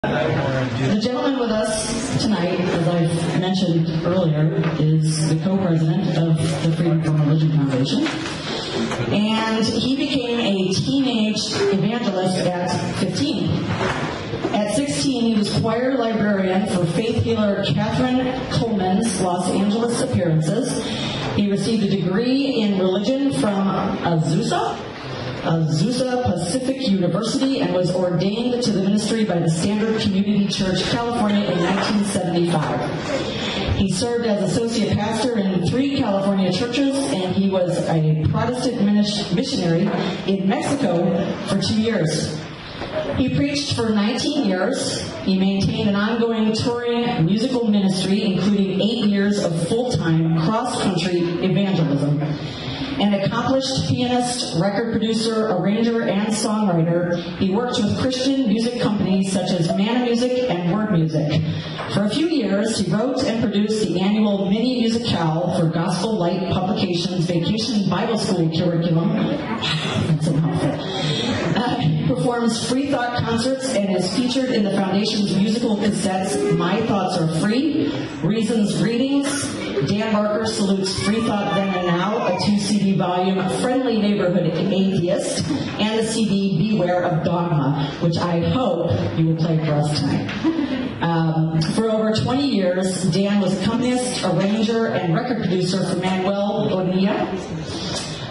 The gentleman with us tonight, as I've mentioned earlier, is the co-president of the Freedom from Religion Foundation. And he became a teenage evangelist at 15. At 16, he was choir librarian for faith healer Catherine Coleman's Los Angeles appearances. He received a degree in religion from Azusa Pacific University, and was ordained to the ministry by the Standard Community Church, California in 1975. He served as associate pastor in 3 California churches, and he was a Protestant missionary in Mexico for 2 years. He preached for 19 years. He maintained an ongoing touring musical ministry, including 8 years of full-time cross-country evangelism. An accomplished pianist, record producer, arranger, and songwriter, he worked with Christian music companies such as Mana Music and Word Music. For a few years, he wrote and produced the annual Mini Musicale for Gospel Light Publications Vacation Bible School curriculum. That's a mouthful. He performs Freethought concerts and is featured in the Foundation's musical cassettes My Thoughts Are Free, Reasons Readings, Dan Barker Salutes Freethought Then and Now, a 2-CD volume, Friendly Neighborhood Atheist, and the CD Beware of Dogma, which I hope you will play for us tonight. For over 20 years, Dan was accompanist, arranger, and record producer for Manuel Bonilla,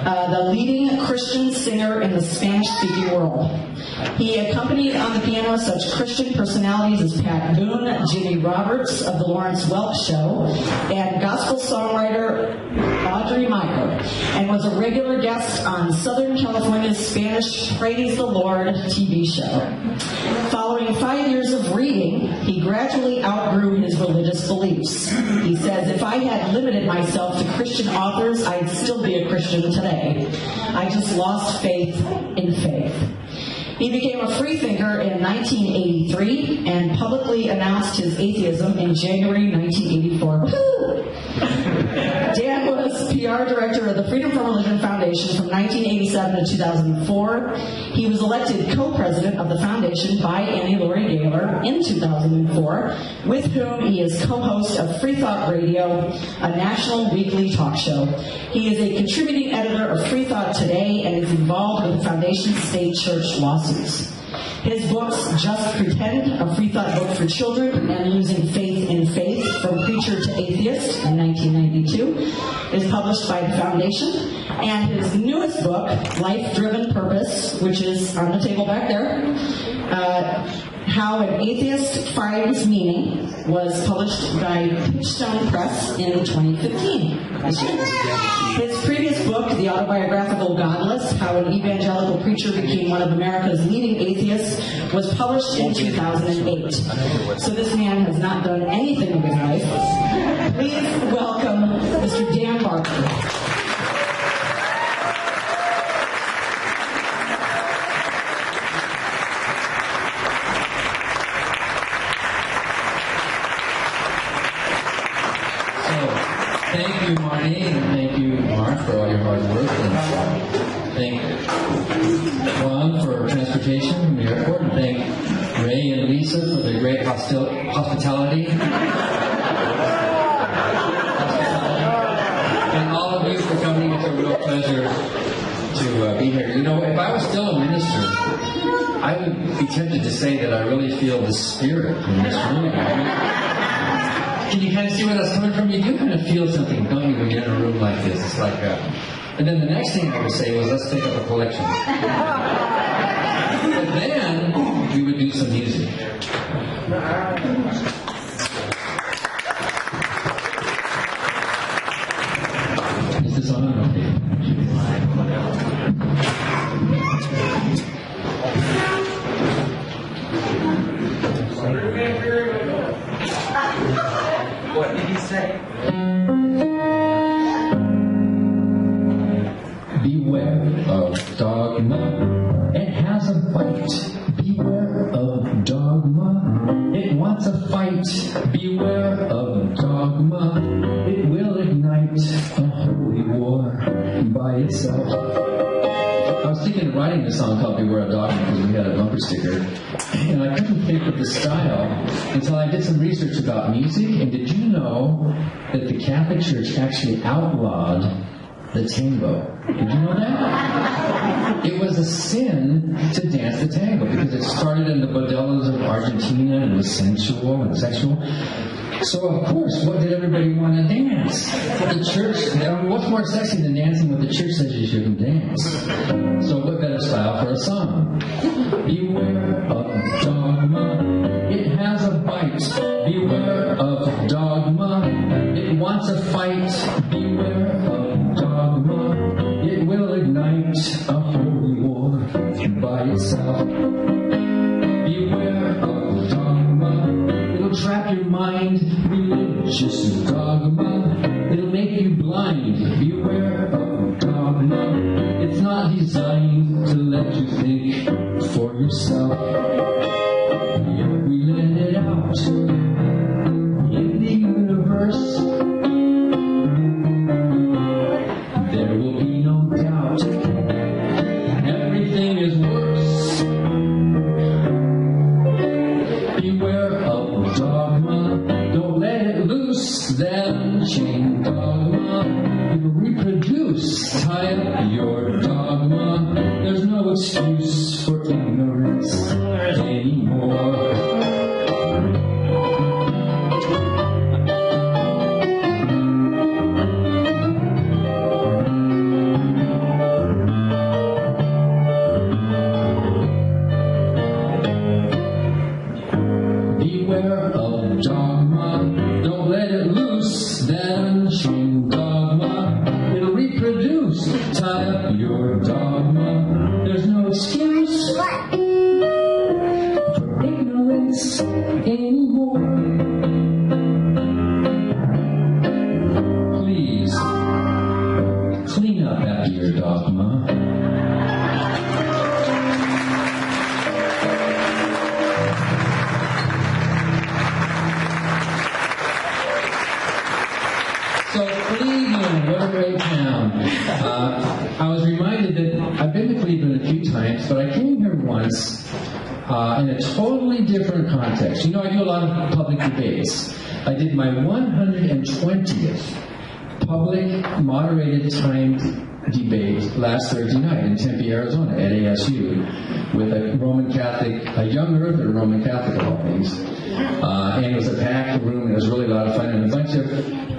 the leading Christian singer in the Spanish-speaking world. He accompanied on the piano such Christian personalities as Pat Boone, Jimmy Roberts of the Lawrence Welk Show, and gospel songwriter Audrey Meyer, and was a regular guest on Southern California's Spanish Praise the Lord TV show. Following 5 years of reading, he gradually outgrew his religious beliefs. He says, "If I had limited myself to Christian authors, I'd still be a Christian today. I just lost faith in faith." He became a freethinker in 1983 and publicly announced his atheism in January 1984. Woo-hoo! Dan was PR director of the Freedom from Religion Foundation from 1987 to 2004. He was elected co-president of the foundation by Annie Laurie Gaylor in 2004, with whom he is co-host of Freethought Radio, a national weekly talk show. He is a contributing editor of Freethought Today and is involved with the foundation's state church lawsuits. His books, Just Pretend, a Freethought book for children, and Losing Faith in Faith, From Preacher to Atheist, in 1992, is published by the Foundation. And his newest book, Life-Driven Purpose, which is on the table back there, How an Atheist Finds Meaning, was published by Pitchstone Press in 2015. His previous book, the autobiographical Godless, How an Evangelical Preacher Became One of America's Leading Atheists, was published in 2008. So this man has not done anything with his life. Please welcome Mr. Dan Barker. Thank you, Marnie, and thank you, Mark, for all your hard work. And thank Juan for transportation from the airport. And thank Ray and Lisa for their great hospitality. And all of you for coming. It's a real pleasure to be here. You know, if I was still a minister, I would be tempted to say that I really feel the spirit in this room. Can you kind of see where that's coming from? You do kind of feel something, don't you, when you're in a room like this? It's like, and then the next thing I would say was, let's take up a collection. But then we would do some music. Is this on? Okay. What did he say? Beware of dogma. It has a bite. Beware of dogma. It wants a fight. Beware of dogma. It will ignite a holy war by itself. I was thinking looking at writing a song called Beware of Dogma because we had a bumper sticker, and I couldn't think of the style until I did some research about music. And did you know that the Catholic Church actually outlawed the tango? Did you know that? It was a sin to dance the tango because it started in the bordellos of Argentina and was sensual and sexual. So, of course, what did everybody want to dance? The church, what's more sexy than dancing what the church says you shouldn't dance? So what better style for a song? Beware of dogma, it has a bite. Beware of dogma, it wants a fight. Beware of dogma, it will ignite a holy war by itself. Beware of dogma, it'll trap your mind. Religious dogma, it'll make you blind. Beware of dogma, it's not designed to let you think for yourself. Yet we let it out in the universe. There will be no doubt, everything is worse. Beware of dogma, don't let it loose, then chain dogma. You reproduce, tie up your dogma. There's no excuse for ignorance anymore. Beware of dogma, don't let it loose, then chain dogma. It'll reproduce, tie up your dogma. There's no excuse for ignorance anymore. Please, clean up after your dogma. So Cleveland, what a great town. I was reminded that I've been to Cleveland a few times, but I came here once in a totally different context. You know, I do a lot of public debates. I did my 120th public moderated timed debate last Thursday night in Tempe, Arizona at ASU with a Roman Catholic, a young earther Roman Catholic of all things. And it was a packed room, and it was really a lot of fun, and a bunch of,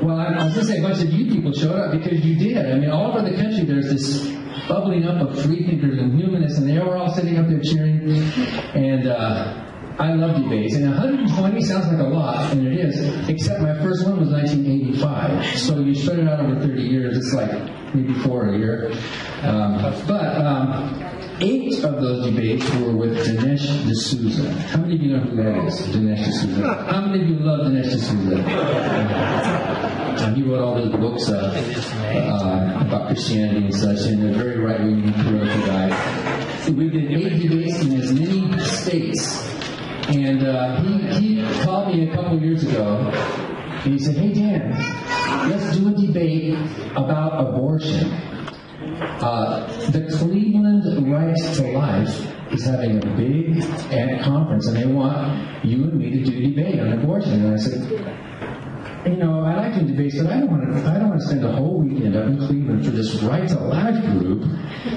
well, I was going to say a bunch of you people showed up because you did. I mean, all over the country there's this bubbling up of freethinkers and humanists, and they were all sitting up there cheering, and I love debates, and 120 sounds like a lot, and it is, except my first one was 1985, so you spread it out over 30 years, it's like maybe 4 a year. But 8 of those debates were with Dinesh D'Souza. How many of you know who that is, Dinesh D'Souza? How many of you love Dinesh D'Souza? He wrote all those books about Christianity and such, and a very right-wing political guy. We did 8 debates in as many states. And he called me a couple years ago, and he said, "Hey Dan, let's do a debate about abortion. The Cleveland Right to Life is having a big conference, and they want you and me to do a debate on abortion." And I said, "You know, I like doing debates, but I don't want to spend a whole weekend up in Cleveland for this Right to Life group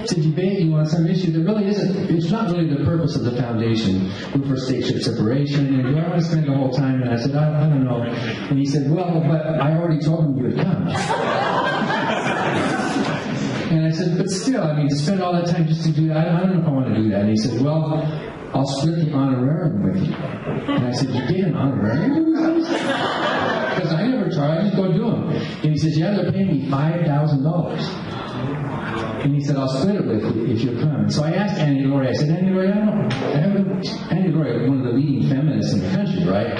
to debate you on some issue that really isn't. It's not really the purpose of the foundation. We're for stateship separation, and do I want to spend the whole time?" And I said, I don't know." And he said, "Well, but I already told him you would come." And I said, "But still, I mean, to spend all that time just to do that, I don't know if I want to do that." And he said, "Well, I'll split the honorarium with you." And I said, "You get an honorarium?" Because I never tried, I just go do them. And he says, "Yeah, they're paying me $5,000. And he said, "I'll split it with you if you'll come." And so I asked Annie Laurie, I said, "Annie Laurie, Annie Laurie, one of the leading feminists in the country, right?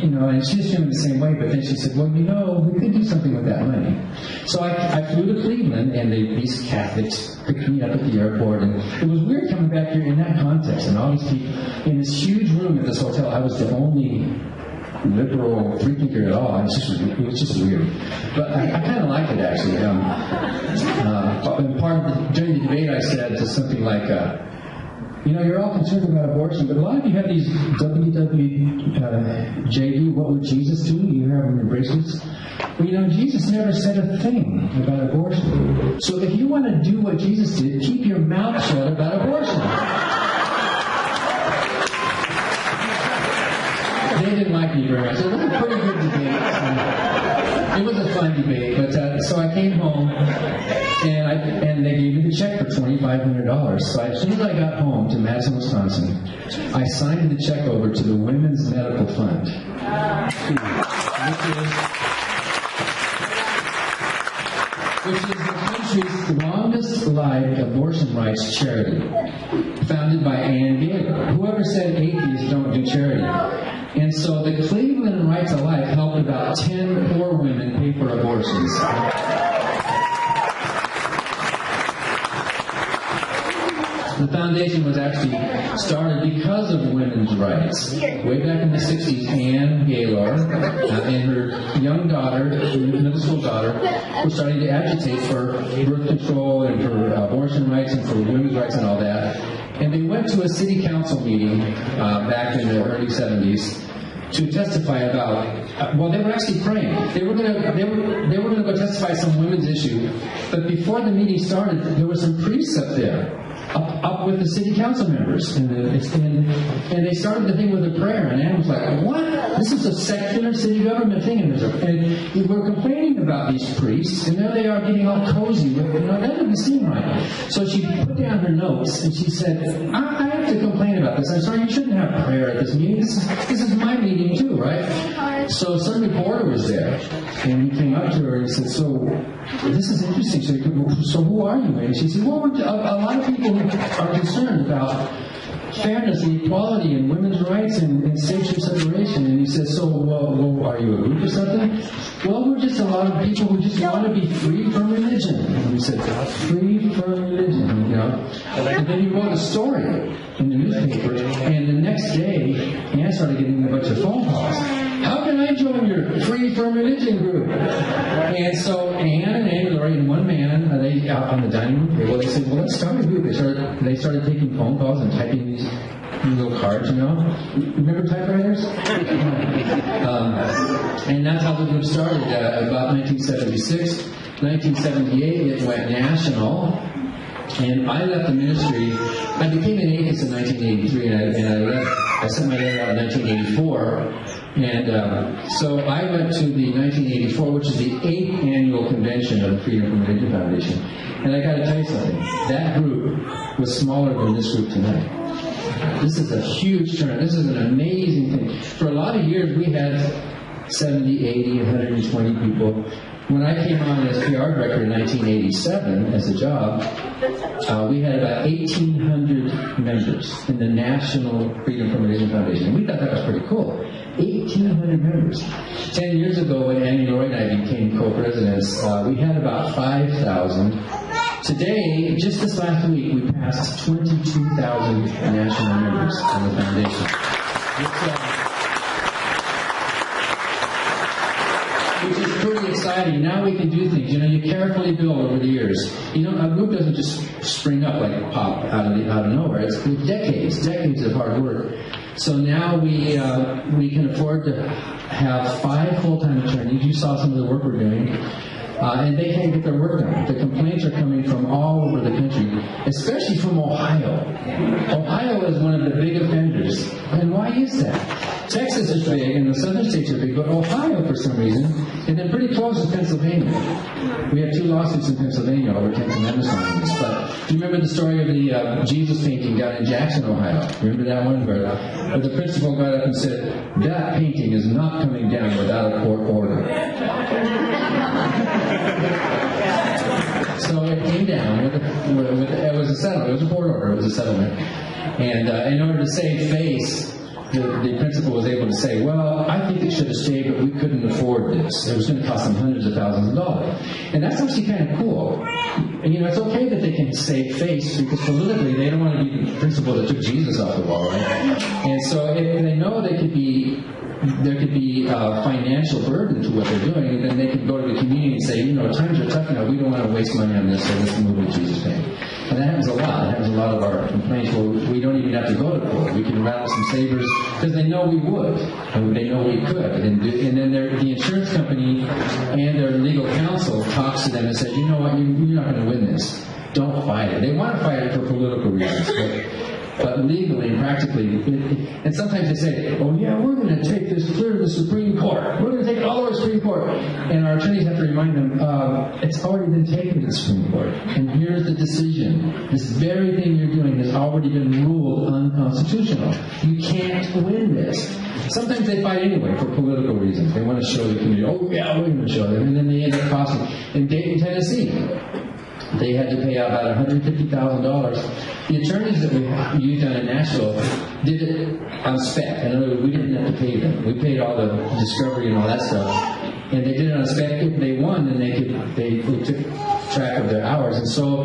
You know, and she's feeling the same way, but then she said, "Well, you know, we could do something with that money." So I flew to Cleveland, and these Catholics picked me up at the airport, and it was weird coming back here in that context, and all these people in this huge room at this hotel. I was the only liberal free thinker at all. It was just weird. But I kind of liked it, actually. During the debate, I said to something like, you're all concerned about abortion, but a lot of you have these WWJD, what would Jesus do? You have them in bracelets. Well, Jesus never said a thing about abortion. So if you want to do what Jesus did, keep your mouth shut about abortion. They didn't like me very much. It was a pretty good debate. It was a fun debate, but so I came home and they gave me the check for $2,500. So as soon as I got home to Madison, Wisconsin, I signed the check over to the Women's Medical Fund, which is the country's longest-lived abortion rights charity, founded by Ann Gaylor. Whoever said atheists don't do charity. And so the Cleveland Right to Life helped about 10 poor women pay for abortions. The foundation was actually started because of women's rights. Way back in the 60s, Ann Gaylor and her young daughter, middle school daughter, were starting to agitate for birth control and for abortion rights and for women's rights and all that. And they went to a city council meeting back in the early 70s to testify about. They were actually praying. They were going to go testify some women's issue. But before the meeting started, there were some priests up there. Up with the city council members, and they started the thing with a prayer, and Anne was like, "What? This is a secular city government thing," and we were complaining about these priests, and there they are getting all cozy with, that doesn't seem right. So she put down her notes, and she said, "I have to complain about this. I'm sorry, you shouldn't have prayer at this meeting. This is my meeting too, right?" So some reporter was there, and he came up to her and said, "So this is interesting. So who are you?" And she said, "Well, a lot of people are concerned about fairness and equality and women's rights and sexual separation." And he said, "So, well, are you a group or something?" "Well, we're just a lot of people who just want to be free from religion." And he said, "Free from religion," And then he wrote a story in the newspaper, and the next day, Anne started getting a bunch of phone calls. "How can I join your Free From Religion group?" And so Anne and Anne Lori and one man, they out on the dining room table, they said, "Well, let's start a group." They started taking phone calls and typing these little cards, Remember typewriters? And that's how the group started. About 1976, 1978, it went national. And I left the ministry. I became an atheist in 1983, and I sent my letter out in 1984. And so I went to the 1984, which is the 8th annual convention of the Freedom from Religion Foundation. And I got to tell you something. That group was smaller than this group tonight. This is a huge turnout. This is an amazing thing. For a lot of years, we had 70, 80, 120 people. When I came on as PR director in 1987 as a job, we had about 1,800 members in the National Freedom from Religion Foundation. And we thought that was pretty cool. 1,800 members. 10 years ago, when Annie Roy and I became co-presidents, we had about 5,000. Today, just this last week, we passed 22,000 national members in the foundation. Which is pretty exciting. Now we can do things. You carefully build over the years. A group doesn't just spring up like pop out of nowhere. It's decades of hard work. So now we can afford to have 5 full-time attorneys. You saw some of the work we're doing. And they can't get their work done. The complaints are coming from all over the country, especially from Ohio. Ohio is one of the big offenders. And why is that? Texas is big, and the southern states are big, but Ohio, for some reason, and then pretty close to Pennsylvania. We have 2 lawsuits in Pennsylvania over 10th Amendment violations. But do you remember the story of the Jesus painting down in Jackson, Ohio? Remember that one? Where the principal got up and said, "That painting is not coming down without a court order." So it came down. It was a settlement. It was a court order. It was a settlement. And in order to save face, the principal was able to say, well, I think it should have stayed, but we couldn't afford this. It was going to cost them hundreds of thousands of dollars. And that's actually kind of cool. And, it's okay that they can save face, because politically they don't want to be the principal that took Jesus off the wall, right? And so if they know there could be a financial burden to what they're doing, and then they could go to the community and say, times are tough now, we don't want to waste money on this, so let's move with Jesus' name. And that happens a lot. That happens a lot of our complaints where we don't even have to go to court. We can rattle some sabers because they know we would, and they know we could. And then the insurance company and their legal counsel talks to them and says, you know what, you're not going to win this. Don't fight it. They want to fight it for political reasons, but legally and practically, and sometimes they say, oh yeah, we're going to take this clear to the Supreme Court. We're going to take it all the way to the Supreme Court. And our attorneys have to remind them, it's already been taken to the Supreme Court. And here's the decision. This very thing you're doing has already been ruled unconstitutional. You can't win this. Sometimes they fight anyway for political reasons. They want to show the community, oh yeah, we're going to show them. And then they end up costing. In Dayton, Tennessee, they had to pay out about $150,000. The attorneys that we used down in Nashville did it on spec. In other words, we didn't have to pay them. We paid all the discovery and all that stuff. And they did it on spec. If they won, then they took track of their hours. And so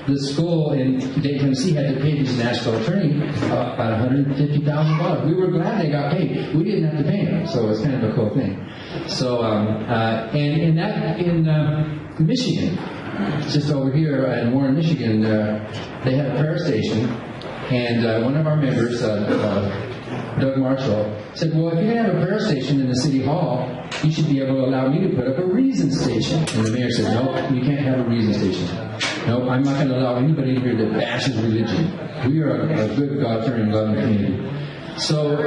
the school in Dayton, Tennessee had to pay this Nashville attorney about $150,000. We were glad they got paid. We didn't have to pay them. So it was kind of a cool thing. So, and in Michigan, just over here in Warren, Michigan, they had a prayer station, and one of our members, Doug Marshall, said, well, if you're going to have a prayer station in the city hall, you should be able to allow me to put up a reason station. And the mayor said, nope, you can't have a reason station. Nope, I'm not going to allow anybody in here that bashes religion. We are a good, God-fearing, loving community. So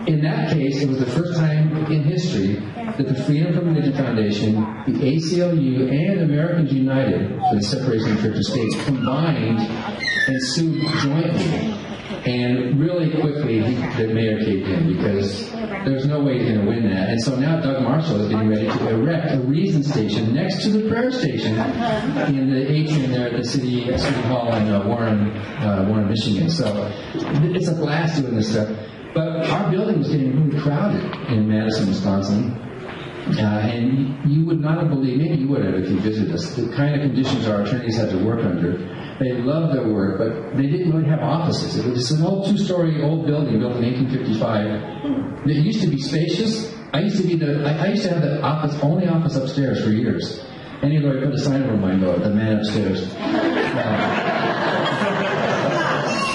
in that case, it was the first time in history that the Freedom from Religion Foundation, the ACLU, and Americans United for the Separation of Church and State combined and sued jointly. And really quickly, the mayor caved in because there's no way he's going to win that. And so now Doug Marshall is getting ready to erect a reason station next to the prayer station in the atrium there at the city hall in Warren, Michigan. So it's a blast doing this stuff. But our building was getting really crowded in Madison, Wisconsin. And you would not have believed, maybe you would have if you visited us, the kind of conditions our attorneys had to work under. They loved their work, but they didn't really have offices. It was an old two-story old building built in 1855. It used to be spacious. I used to have the only office upstairs for years. Any lawyer put a sign over my door, the man upstairs.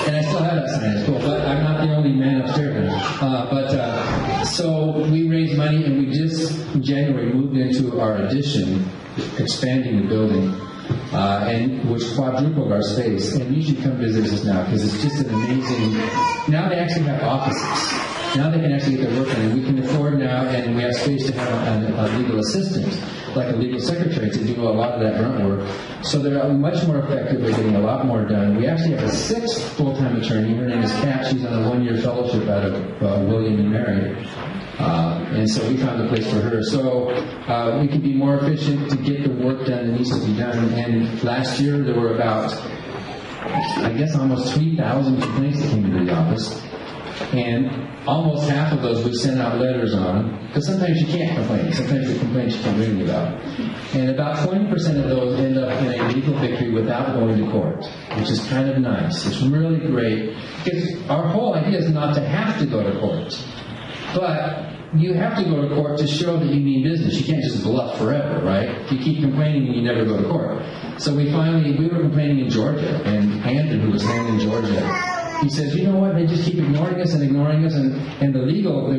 And I still have that sign, it's cool, but I'm not the only man upstairs now. So we raised money, and we just, in January, moved into our addition, expanding the building, and which quadrupled our space. And you should come visit us now, because it's just an amazing... Now they actually have offices. Now they can actually get their work done, and we can afford now, and we have space to have a legal assistant, like a legal secretary, to do a lot of that grunt work. So they're much more effective at getting a lot more done. We actually have a sixth full-time attorney. Her name is Kat. She's on a one-year fellowship out of William and Mary. And so we found a place for her. So we can be more efficient to get the work done that needs to be done. And last year there were about, I guess, almost 3,000 complaints that came into the office. And almost half of those we sent out letters on, because sometimes you can't complain. Sometimes the complaints you can read about. And about 20% of those end up in a legal victory without going to court, which is kind of nice. It's really great, because our whole idea is not to have to go to court. But you have to go to court to show that you mean business. You can't just bluff forever, right? If you keep complaining and you never go to court. So we were complaining in Georgia, and Andrew, who was handling Georgia, he says, you know what, they just keep ignoring us, and the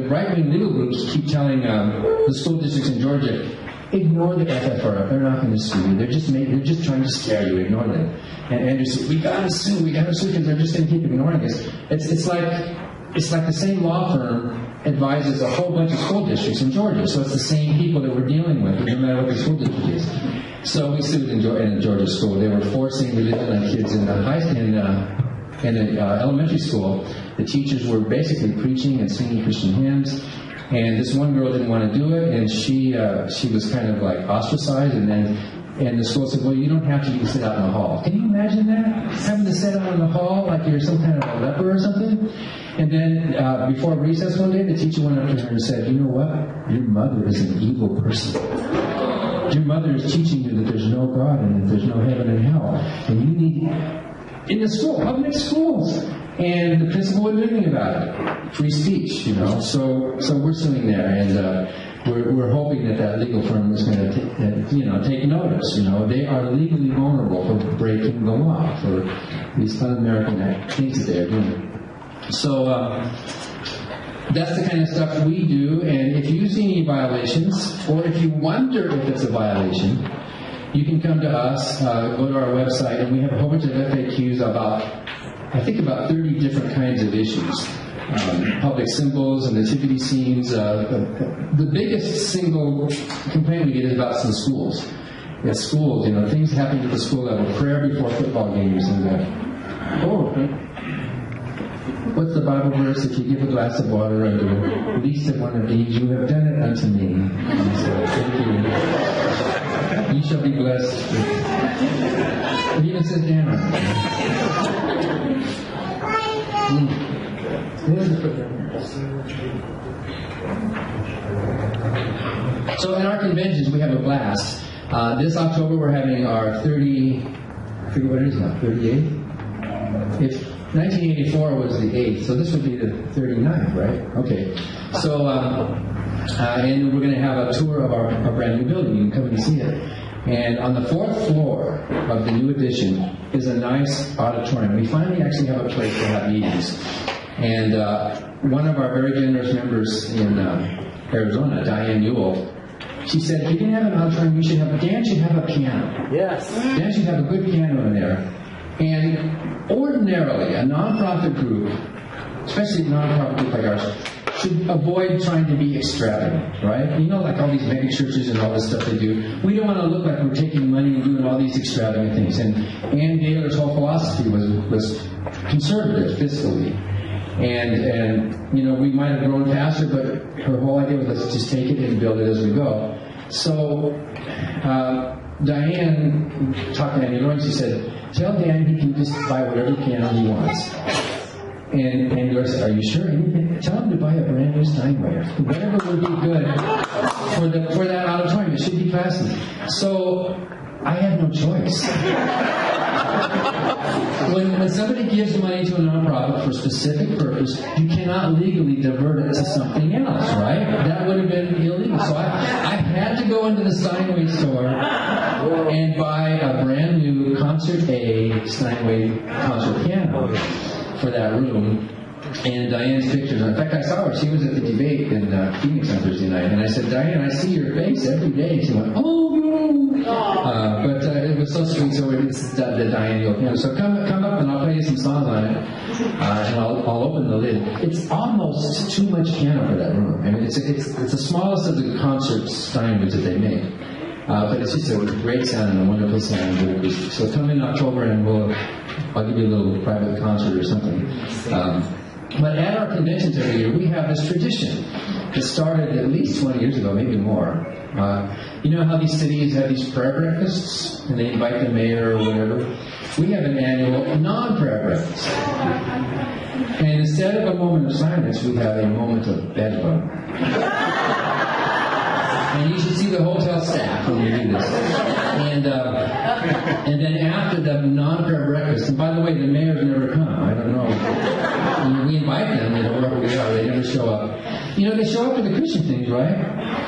right-wing legal groups keep telling the school districts in Georgia, ignore the FFRF, they're not going to sue you, they're just trying to scare you, ignore them. And Andrew said, we got to sue, because they're just going to keep ignoring us. It's like the same law firm advises a whole bunch of school districts in Georgia, so it's the same people that we're dealing with, no matter what the school district is. So we sued in a Georgia school. They were forcing religion on kids in the elementary school. The teachers were basically preaching and singing Christian hymns, and this one girl didn't want to do it, and she was kind of like ostracized, and then And the school said, well, you don't have to, you can sit out in the hall. Can you imagine that? Having to sit out in the hall like you're some kind of a leper or something? And then before recess one day, the teacher went up to her and said, you know what? Your mother is an evil person. Your mother is teaching you that there's no God and that there's no heaven and hell. And you need, in the school, public schools. And the principal wouldn't do anything about it. Free speech, you know. So we're suing there, and we're hoping that legal firm is going to take notice. You know, they are legally vulnerable for breaking the law for these un-American things that they are doing. So that's the kind of stuff we do. And if you see any violations, or if you wonder if it's a violation, you can come to us, go to our website, and we have a whole bunch of FAQs about 30 different kinds of issues. Public symbols and nativity scenes. The biggest single complaint we get is about some schools. At schools, you know, things happening at the school level, prayer before football games, and what's the Bible verse? If you give a glass of water unto the least of one of these, you have done it unto me. And so, thank you. You shall be blessed. It even says Daniel. So in our conventions, we have a blast. This October, we're having our 38th? If 1984 was the 8th, so this would be the 39th, right? Okay. So, and we're going to have a tour of our brand new building. You can come and see it. And on the 4th floor of the new addition is a nice auditorium. We finally actually have a place to have meetings. And one of our very generous members in Arizona, Diane Newell, she said, if you didn't have an auditorium, Dan should have a piano. Yes. Dan should have a good piano in there. And ordinarily, a nonprofit group, especially a nonprofit group like ours, should avoid trying to be extravagant, right? You know, like all these mega churches and all this stuff they do. We don't want to look like we're taking money and doing all these extravagant things. And Ann Gaylor's whole philosophy was conservative fiscally. And you know, we might have grown faster, but her whole idea was let's just take it and build it as we go. So Diane talked to Annie Lawrence. She said, tell Dan he can just buy whatever piano he wants. And Annie Lawrence said, are you sure? Tell him to buy a brand new Steinway. Whatever would be good for that auditorium. It should be classy. So I had no choice. When somebody gives money to a nonprofit for a specific purpose, you cannot legally divert it to something else, right? That would have been illegal. So I had to go into the Steinway store and buy a brand new Concert A Steinway concert piano for that room. And Diane's pictures. In fact, I saw her. She was at the debate in Phoenix on Thursday night. And I said, Diane, I see your face every day. She went, oh, no. But it was so sweet. So it's the Diane Yule piano. So come up and I'll play you some songs on it. And I'll open the lid. It's almost too much piano for that room. I mean, it's the smallest of the concert Steinways that they make. But it's just a great sound and a wonderful sound. So come in October and I'll give you a little private concert or something. But at our conventions every year, we have this tradition that started at least 20 years ago, maybe more. You know how these cities have these prayer breakfasts, and they invite the mayor or whatever? We have an annual non-prayer breakfast. And instead of a moment of silence, we have a moment of bedlam. And you should see the hotel staff when we do this. And then after the non-prayer breakfast, and by the way, the mayors never come. I don't know. We invite them, you know, wherever we are, they never show up. You know, they show up to the Christian things, right?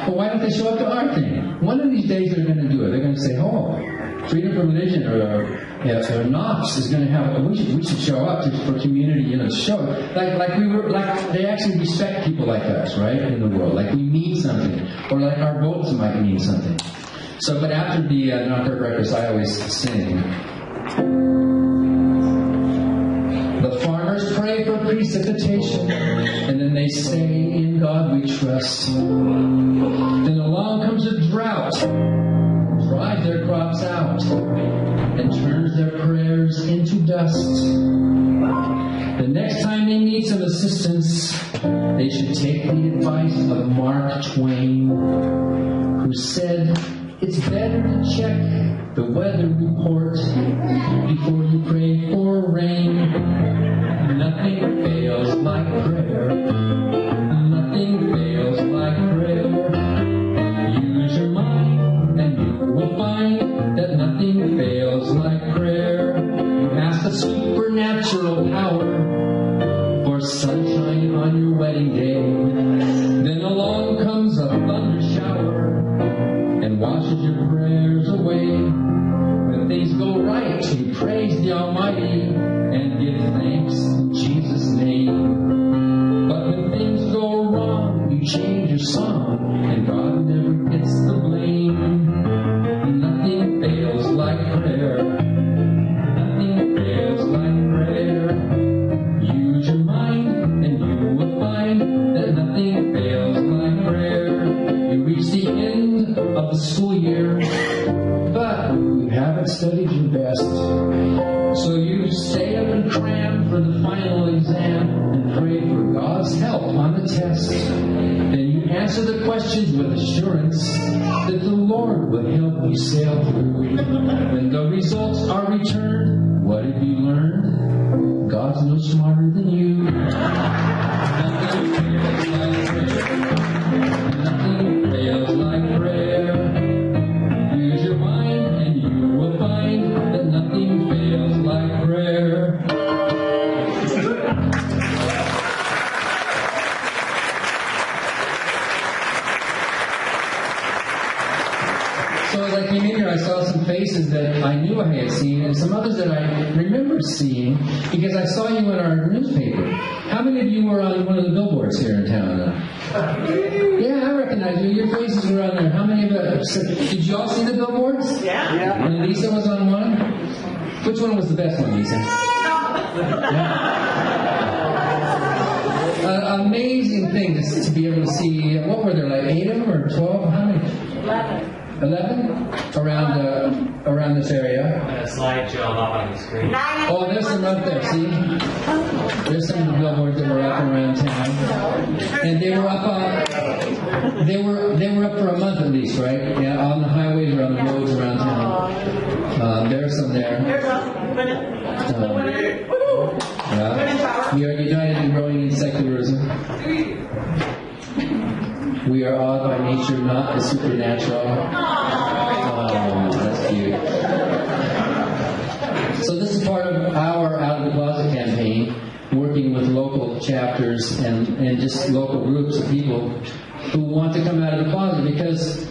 But why don't they show up to our thing? One of these days they're going to do it. They're going to say, oh, freedom from religion or NOFS is going to have, we should show up for community, you know, show. Like they actually respect people like us, right, in the world. Like we mean something. Or like our votes might mean something. So, but after the non-prayer breakfast, I always sing. The farmers pray for precipitation, and then they say, in God we trust. Then along comes a drought, dries their crops out, and turns their prayers into dust. The next time they need some assistance, they should take the advice of Mark Twain, who said, it's better to check the weather report before you pray for rain. Nothing fails like prayer. Nothing fails like prayer. Use your mind and you will find that nothing fails like prayer. You ask the supernatural power for sunshine on your wedding day. Then along comes a thunder shower and washes your prayers away. When things go right, you praise the Almighty and give thanks in Jesus' name. But when things go wrong, you change your song and God never gets the blame. Nothing fails like prayer. Nothing fails like prayer. Use your mind and you will find that nothing fails like prayer. You reach the end of the school year, but you haven't studied your best. So you stay up and cram for the final exam and pray for God's help on the test. Then you answer the questions with assurance that the Lord will help you sail through. When the results are returned, what have you learned? God's no smarter than you. Nothing fails like prayer. Nothing fails like prayer. Use your mind and you will find that nothing fails like prayer. So as I came in here, I saw some faces that I knew I had seen and some others that I remember seeing because I saw you in our newspaper. How many of you were on one of the billboards here in town? Yeah, I recognize you. Your faces were on there. How many of us? Did you all see the billboards? Yeah. And Lisa was on one? Which one was the best one, Lisa? Yeah. Amazing thing to be able to see. What were there, like 8 of them or 12? How many? 11 around this area. And a slideshow up on the screen. Oh, there's some up there. See, there's some of the billboards that were up around town, and they were up. They were up for a month at least, right? Yeah, on the highways or on the roads around town. There's some there. Yeah. We are united in growing in secularism. We are awed by nature, not the supernatural. Oh, that's cute. So this is part of our Out of the Closet campaign, working with local chapters and just local groups of people who want to come out of the closet, because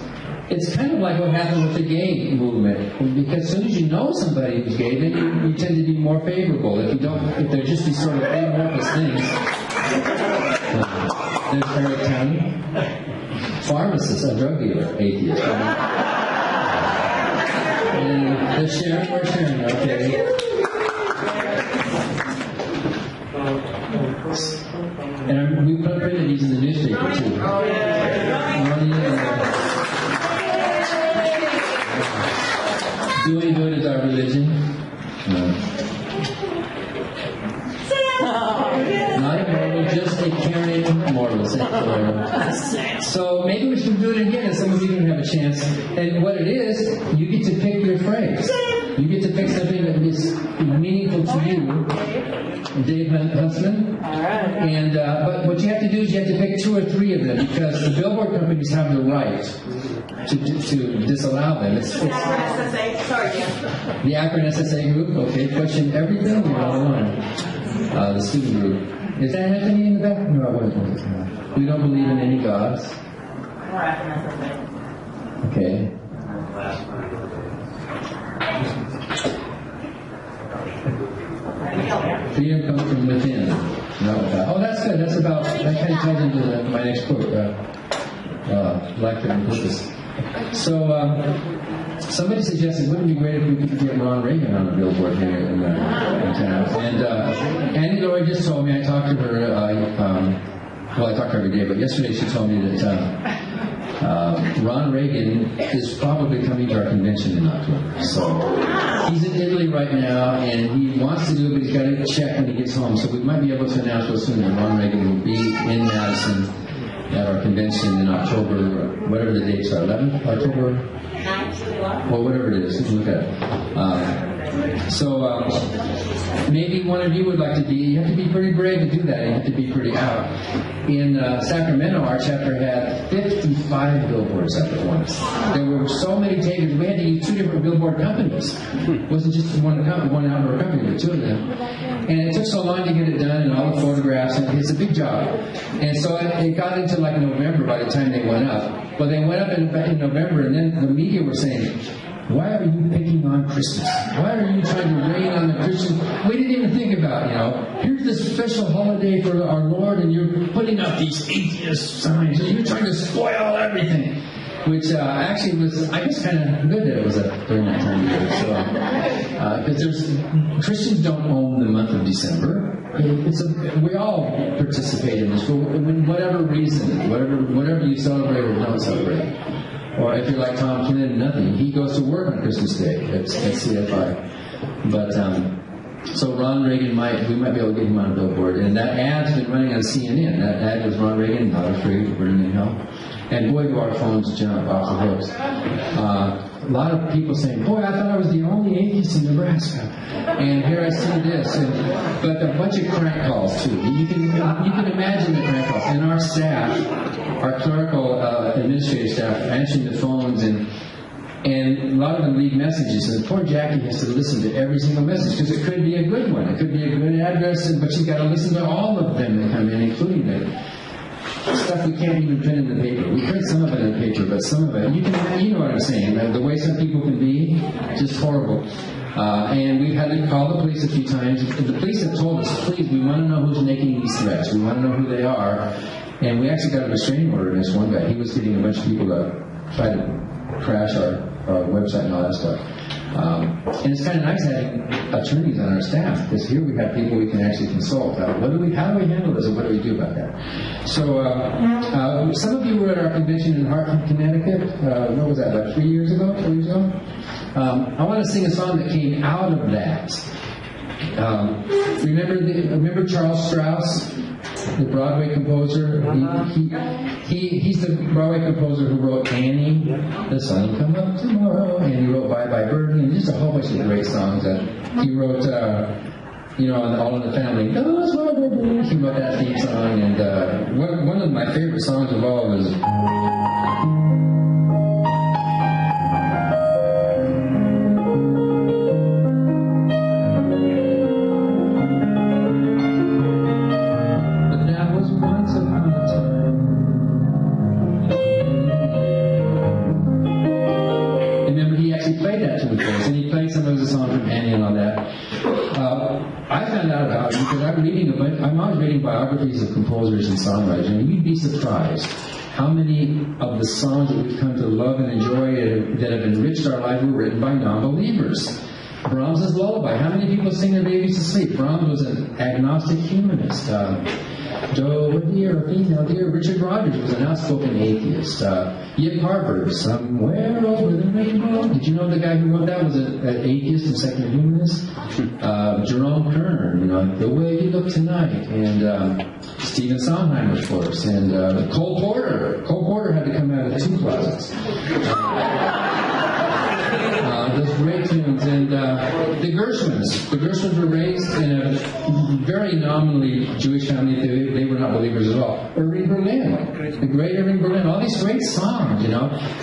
it's kind of like what happened with the gay movement. Because as soon as you know somebody who's gay, then you tend to be more favorable. If they're just these sort of amorphous things. There's Eric Towney, pharmacist, a drug dealer, atheist. And there's Sharon, where's Sharon? Okay. And we printed these in the newspaper too. Doing good is our religion. Not immortal, just a caring mortal. So maybe we should do it again, and some of you can have a chance. And what it is, you get to pick your phrase. You get to pick something that is meaningful to you. Dave Huntsman. And but what you have to do is you have to pick 2 or 3 of them, because the billboard companies have the right to disallow them. It's the Akron SSA group. Okay, question everything. You're all one. The student group. Is that Anthony in the back? No, it wasn't. We don't believe in any gods. Okay. Freedom comes from within. Oh, that's good. That kind of ties into my next quote. Life and purpose. So, somebody suggested, wouldn't it be great if we could get Ron Reagan on the billboard here in town? And Annie Laurie just told me, I talked to her, I talk to her every day, but yesterday she told me that Ron Reagan is probably coming to our convention in October. So he's in Italy right now, and he wants to do it, but he's got to check when he gets home. So we might be able to announce real soon that Ron Reagan will be in Madison at our convention in October, whatever the dates are, 11th, October 9th. Well, whatever it is, you can look at it. So maybe one of you would like to be, you have to be pretty brave to do that. You have to be pretty out. In Sacramento, our chapter had 55 billboards up at once. There were so many takers. We had to use 2 different billboard companies. It wasn't just one outdoor company, but 2 of them. And it took so long to get it done, and all the photographs, and it's a big job. And so it got into like November by the time they went up. Well, they went up in November, and then the media were saying, why are you picking on Christmas? Why are you trying to rain on the Christians? We didn't even think about, here's this special holiday for our Lord, and you're putting up these atheist signs, and you're trying to spoil everything. Which actually was, I guess, kind of good that it was up during that time of year. Because Christians don't own the month of December. We all participate in this for whatever reason, whatever you celebrate or don't celebrate. Or if you're like Tom Kennan, nothing. He goes to work on Christmas Day at CFI. But so Ron Reagan we might be able to get him on a billboard. And that ad's been running on CNN. That ad was Ron Reagan, not afraid of burning in hell. And boy, do our phones jump off the hooks. A lot of people saying, boy, I thought I was the only atheist in Nebraska. And here I see this. But a bunch of crank calls, too. You can imagine the crank calls. And our staff, our clerical administrative staff, answering the phones, and a lot of them leave messages. And poor Jackie has to listen to every single message, because it could be a good one. It could be a good address, but she's got to listen to all of them that come in, including the stuff we can't even print in the paper. We print some of it in the paper, but some of it, you know what I'm saying. The way some people can be, just horrible. And we've had to call the police a few times. The police have told us, please, we want to know who's making these threats. We want to know who they are. And we actually got a restraining order against one guy. He was getting a bunch of people to try to crash our website and all that stuff. And it's kind of nice having attorneys on our staff, because here we have people we can actually consult. How do we handle this, and what do we do about that? So some of you were at our convention in Hartford, Connecticut. What was that, about 4 years ago? I want to sing a song that came out of that. Remember Charles Strauss, the Broadway composer? He's the Broadway composer who wrote Annie, The Sun Will Come Up Tomorrow, and he wrote Bye Bye Birdie, and just a whole bunch of great songs. That he wrote, All in the Family. He wrote that theme song, and one of my favorite songs of all is... I'm always reading biographies of composers and songwriters, and you'd be surprised how many of the songs that we've come to love and enjoy that have enriched our life were written by non-believers. Brahms' Lullaby. How many people sing their babies to sleep? Brahms was an agnostic humanist. Doe, a deer, a female deer. Richard Rogers was an outspoken atheist. Yip Harper, Somewhere Over the Rainbow. Did you know the guy who wrote that was an atheist and secular humanist? Jerome Kern, The Way You Look Tonight. And Stephen Sondheim, of course. And Cole Porter. Cole Porter had to come out of 2 closets. Those great tunes. And the Gershwins. The Gershwins were raised in a very nominally Jewish family. They were not believers at all. Irving Berlin. The great Irving Berlin. All these great songs,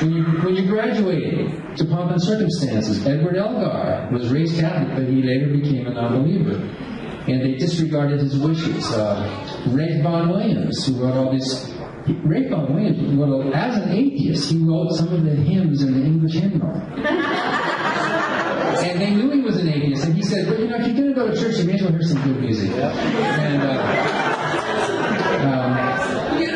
When you graduated to Pomp and Circumstances, Edward Elgar was raised Catholic, but he later became a non-believer. And they disregarded his wishes. Ray Vaughan Williams, who wrote all these... Ray Vaughan Williams, as an atheist, he wrote some of the hymns in the English hymnal. And they knew he was an atheist, and he said, well, if you're going to go to church, you may as well hear some good music.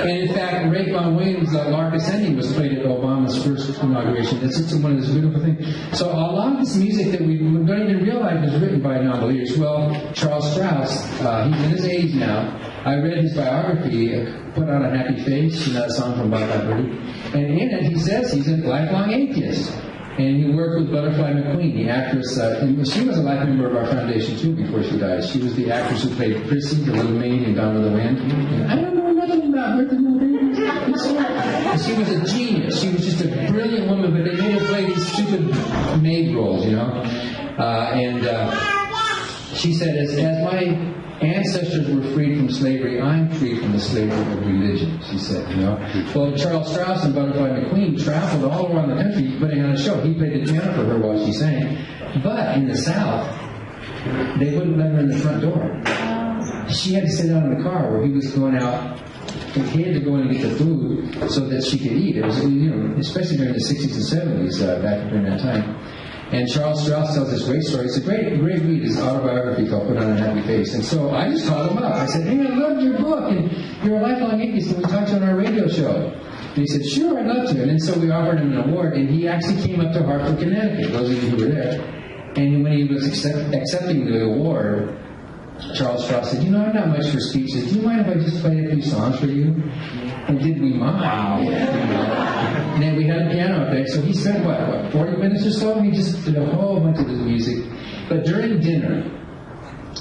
And in fact, Ray Vaughan Williams' Lark Ascending was played at Obama's first inauguration. That's just one of those beautiful things. So a lot of this music that we don't even realize was written by non-believers. Well, Charles Strauss, he's in his 80s now. I read his biography, Put On a Happy Face, that song from Bye Bye Birdie. And in it, he says he's a lifelong atheist. And he worked with Butterfly McQueen, the actress, and she was a life member of our foundation too before she died. She was the actress who played Prissy, the little maid in Gone with the Wind. And I don't know nothing about her. And she was a genius. She was just a brilliant woman, but they made her play these stupid stupid maid roles, you know. She said, as my ancestors were freed from slavery, I'm free from the slavery of religion, she said, you know. Well, Charles Strauss and Butterfly McQueen traveled all around the country putting on a show. He played the piano for her while she sang. But in the South, they wouldn't let her in the front door. She had to sit down in the car where he was going out. He had to go in and get the food so that she could eat. It was, you know, especially during the 60s and 70s, back during that time. And Charles Strauss tells this great story. It's a great read, his autobiography called Put on a Happy Face. And so I just called him up. I said, hey, I loved your book, and you're a lifelong atheist, and we talked to you on our radio show. And he said, sure, I'd love to. And then so we offered him an award, and he actually came up to Hartford, Connecticut, those of you who were there. And when he was accepting the award, Charles Strauss said, you know, I'm not much for speeches. Do you mind if I just played a few songs for you? And did we mind? Wow. Yeah. And then we had a piano up there. So he spent, what, 40 minutes or so? And he just did a whole bunch of his music. But during dinner,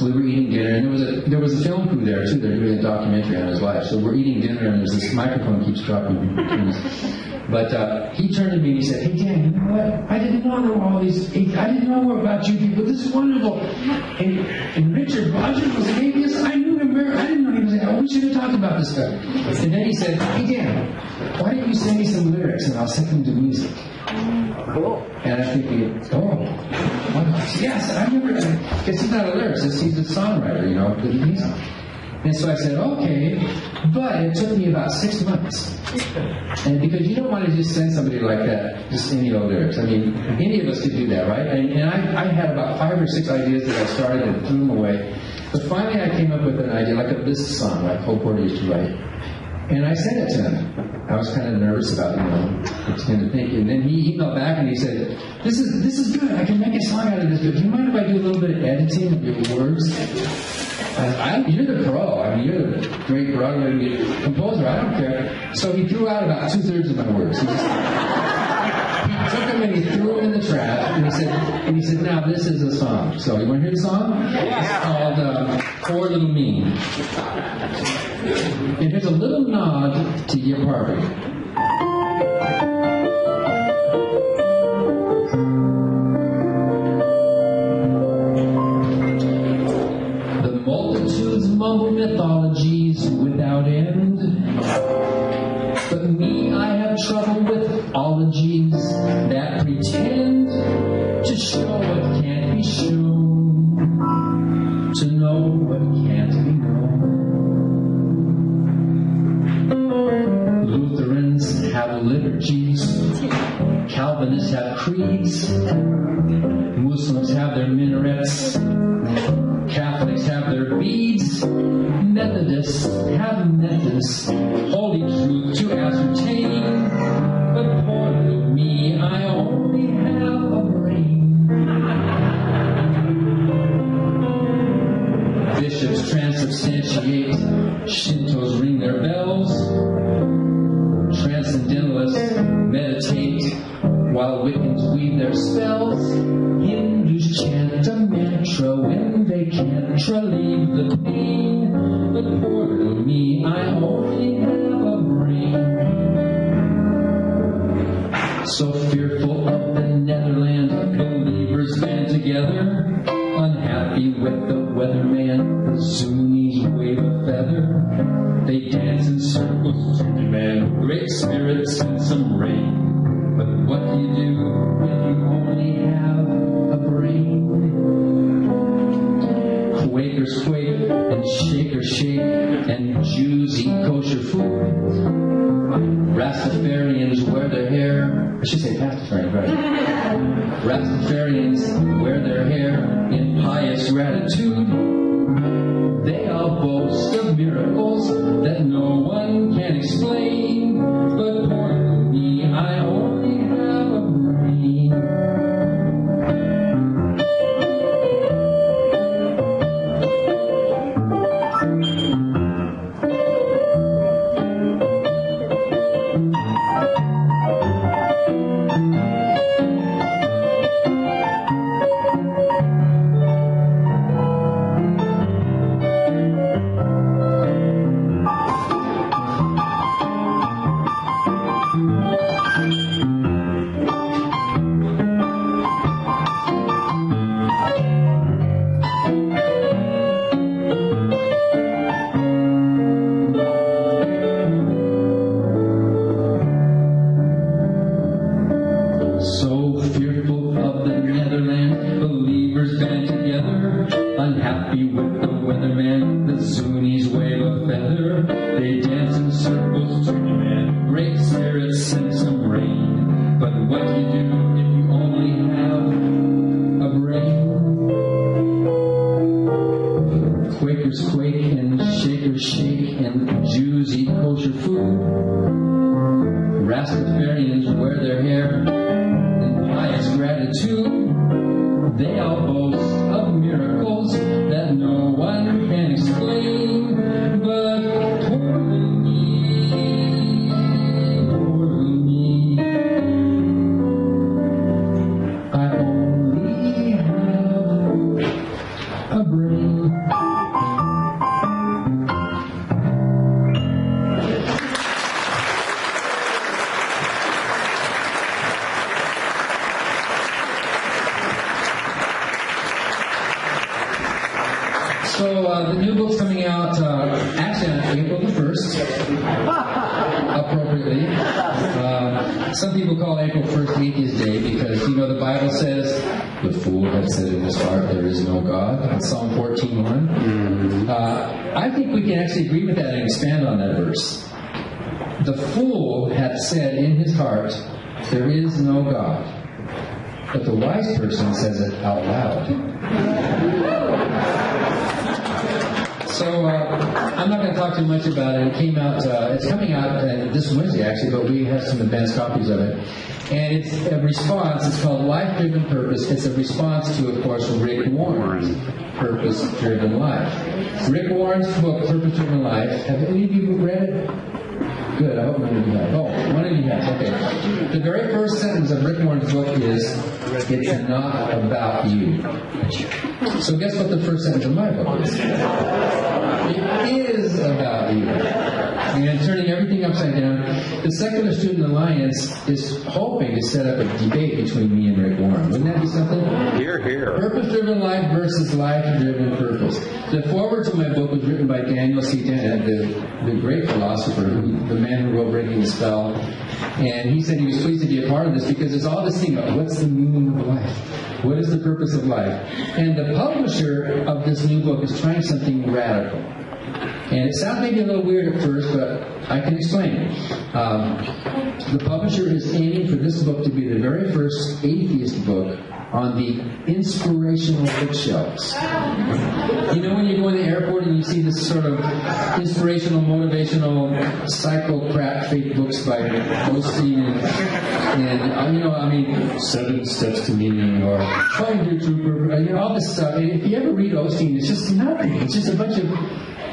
we were eating dinner, and there was a film crew there, too. They're doing a documentary on his life. So we're eating dinner, and there's this microphone keeps dropping between us. But he turned to me and he said, hey, Dan, you know what? I didn't know all these, I didn't know more about you people. This is wonderful. And Richard Rogers was an atheist. I knew him very, I didn't know he was an atheist. We should have talked about this stuff. And then he said, hey, Dan, why don't you send me some lyrics and I'll set them to music? And I'm thinking, yes, I remember that. Because he's not a lyricist, he's a songwriter, you know. And so I said, okay, but it took me about 6 months. And because you don't want to just send somebody like that, just any old lyrics. I mean, any of us could do that, right? And I had about 5 or 6 ideas that I started and threw them away. But finally I came up with an idea, like a list song, like Cole Porter used to write. And I sent it to him. I was kind of nervous about, you know, what he's going to think. And then he emailed back and he said, this is good. I can make a song out of this, but do you mind if I do a little bit of editing of your words? You're the pro. I mean, you're the great Broadway composer. I don't care. So he threw out about 2/3 of my words. He took them and he threw them in the trash. And he said, now this is a song. So you want to hear the song? It's called Poor Little Me. And here's a little nod to Yip Harvey. Mumble mythologies without end. But me, I have trouble with ologies that pretend to show what can't be shown, to know what can't be known. Lutherans have liturgies, Calvinists have creeds, Muslims have their minarets, Catholics have their beads, Methodists have methods, holy truth to ascertain. But poor little me, I only have a brain. Bishops transubstantiate, Shintos ring their bells, Transcendentalists meditate, while Wiccans weave their spells. Hindus chant a mantra when they can't relieve the pain. But poor little me, I only have a brain. So fearful of the Netherland, believers band together, unhappy with the weatherman, the Sunnis wave a feather. They dance in circles to demand great spirits and some rain. But what do you do when you only have a brain? Quakers quake and Shakers shake and Jews eat kosher food. Rastafarians wear their hair, I should say Pastafarians, right? Rastafarians wear their hair in pious gratitude. They all boast of miracles that no one can explain. But poor me, I only have a brain. So the new book's coming out actually on April the 1st, appropriately. Some people call April 1st Atheist Day because, you know, the Bible says, the fool has said in his heart there is no God, in Psalm 14:1. I think we can actually agree with that and expand on that verse. The fool hath said in his heart there is no God, but the wise person says it out loud. So I'm not going to talk too much about it. It came out. It's coming out this Wednesday, actually, but we have some advanced copies of it. And it's a response. It's called Life-Driven Purpose. It's a response to, of course, Rick Warren's Purpose-Driven Life. Rick Warren's book, Purpose-Driven Life. Have any of you read it? Good. I hope one of you have. Oh, one of you has. Okay. The very first sentence of Rick Warren's book is, "It's not about you." So guess what the first sentence of my book is? It is about you. And turning everything upside down. The Secular Student Alliance is hoping to set up a debate between me and Rick Warren. Wouldn't that be something? Hear, hear. Purpose-driven life versus life-driven purpose. The foreword to my book was written by Daniel C. Dennett, the great philosopher, the man who wrote Breaking the Spell. And he said he was pleased to be a part of this because there's all this thing of what's the meaning of life? What is the purpose of life? And the publisher of this new book is trying something radical. And it sounds maybe a little weird at first, but I can explain it. The publisher is aiming for this book to be the very first atheist book on the inspirational bookshelves. You know when you go in the airport and you see this sort of inspirational, motivational, psycho-crap fake books by Osteen and you know, I mean, 7 Steps to Meaning or Find Your True Purpose, you know, all this stuff. And if you ever read Osteen, it's just nothing. It's just a bunch of,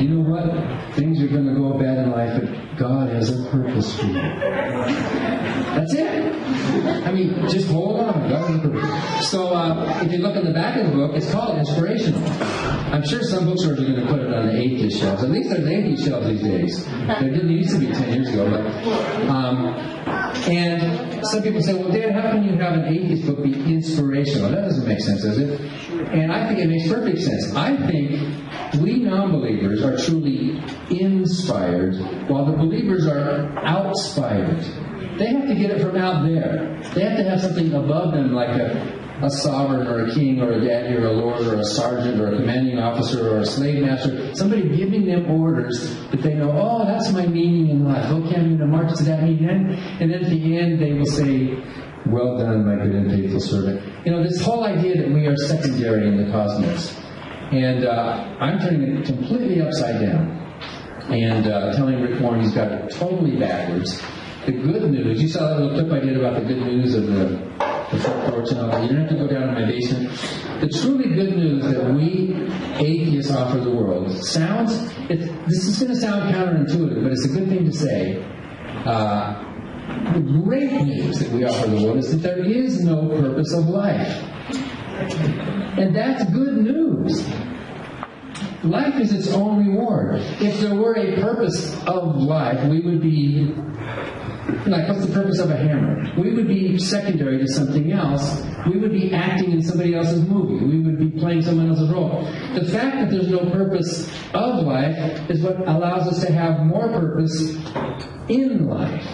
you know what, things are going to go bad in life, but God has a purpose for you. That's it. I mean, just hold on. God has a purpose. So if you look at the back of the book, it's called Inspirational. I'm sure some bookstores are going to put it on the atheist shelves. At least there's atheist shelves these days. There didn't used to be 10 years ago. But, and some people say, well, Dad, how can you have an atheist book be inspirational? That doesn't make sense, does it? And I think it makes perfect sense. I think we non-believers are truly inspired, while the believers are outspired. They have to get it from out there. They have to have something above them, like a sovereign or a king or a daddy or a lord or a sergeant or a commanding officer or a slave master, somebody giving them orders that they know, oh, that's my meaning in life. Okay, I'm going to march to that meaning. And then at the end they will say, well done, my good and faithful servant. You know, this whole idea that we are secondary in the cosmos. And I'm turning it completely upside down and telling Rick Warren he's got it totally backwards. The good news, you saw that little clip I did about the good news of the front porch and all that. You don't have to go down to my basement. The truly good news that we atheists offer the world sounds, this is going to sound counterintuitive, but it's a good thing to say. The great news that we offer the world is that there is no purpose of life. And that's good news. Life is its own reward. If there were a purpose of life, we would be, like, what's the purpose of a hammer? We would be secondary to something else. We would be acting in somebody else's movie. We would be playing someone else's role. The fact that there's no purpose of life is what allows us to have more purpose in life.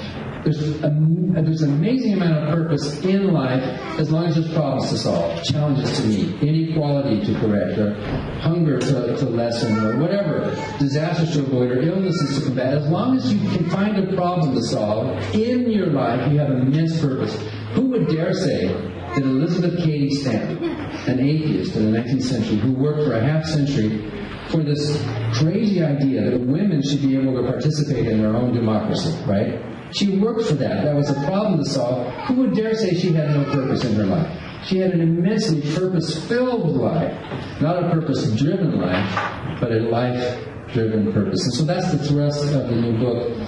There's an amazing amount of purpose in life as long as there's problems to solve, challenges to meet, inequality to correct, or hunger to lessen, or whatever, disasters to avoid, or illnesses to combat. As long as you can find a problem to solve in your life, you have immense purpose. Who would dare say that Elizabeth Cady Stanton, an atheist in the 19th century, who worked for a half century for this crazy idea that women should be able to participate in their own democracy, right? She worked for that. That was a problem to solve. Who would dare say she had no purpose in her life? She had an immensely purpose-filled life, not a purpose-driven life, but a life-driven purpose. And so that's the thrust of the new book.